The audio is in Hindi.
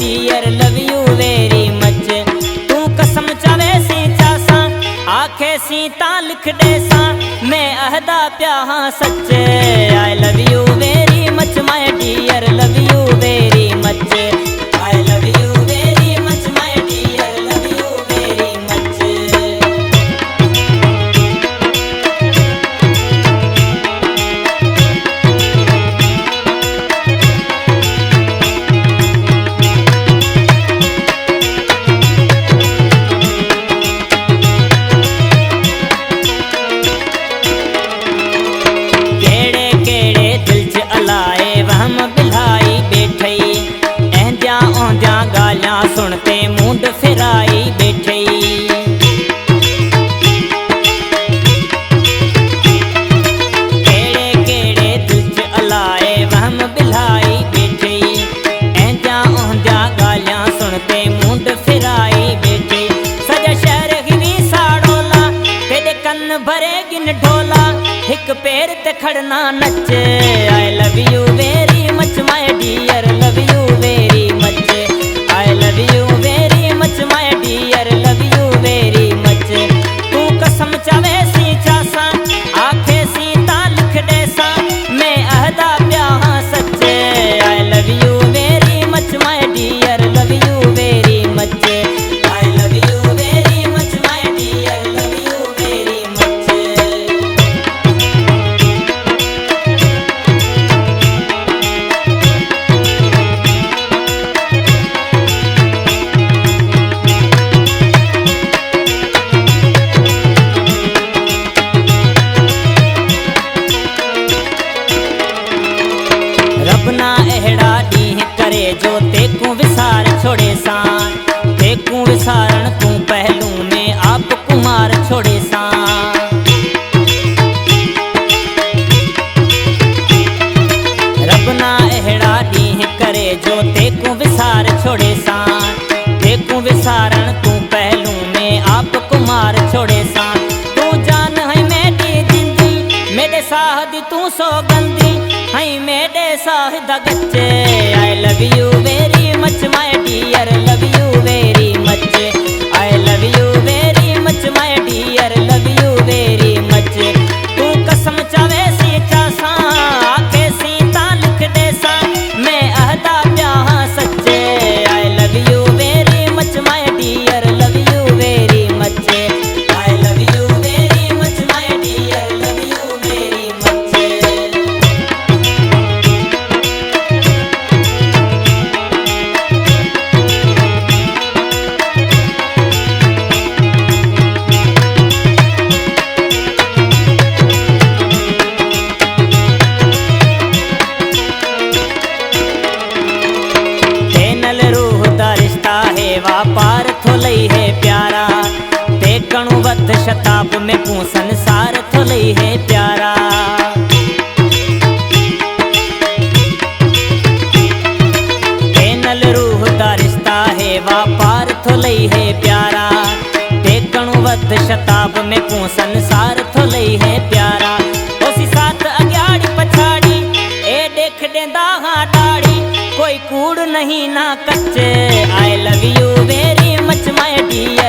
Dear love you very much. तू कसम चावे सी चासा आखे सी ता लिख देसा मैं अहदा प्या हाँ सच। I love you very much my dear love you very much. I love you very much my dear love you very much. सुनते मुंड फिराई बैठई केड़े केड़े दिल च अलाए वहम बिलाई बैठई। ऐंदिया ओंदिया गालियां सुनते मुंड फिराई बैठई। सजा शहर ही साड़ोला तेरे कन्न भरे गिन ढोला हिक पैर ते खड़ना नच। I love you very much my dear love you very much. I love you very much my dear love you very much। तू कसम चावे सी चासा आखे सी ता लिख देसा मैं अहदा प्या हाँ सच। I love you very much my dear love you very much। I love you very much my dear love you very much। रबना एहड़ा ॾींह करे जो तेकू विसार छोड़े सा। तेकू विसारण तू पहलू में आप कुमार छोड़े सा। रबना एहड़ा ॾींह करे जो तेकू विसार छोड़े सा। तेकू विसारण तू पहलू में आप कुमार छोड़े सा। तू जान है मेरी जिंदी मेरे साहद तू सौगंदी हई मेरे साहिद गच्चे। I love you very much my dear love you very much. I love you very much my dear love you very much. तू कसम चावे सी चासा आखे सी ता लिख देसा मैं अहदा प्या हाँ सच। I love you very much my dear love you very much. I love you very much my dear love you very much. वापार थोलई है प्यारा ते कणु वध शताब में पू संसार थोलई है प्यारा। नल रूह दा रिश्ता है वापार थोलई है प्यारा ते कणु वध शताब में पू संसार थोलई है प्यारा। ओसी साथ अग्याड़ी पछाड़ी ए देख देंदा हाँ डाड़ी कोई कूड़ नहीं ना कच्चे। I love you very much my dear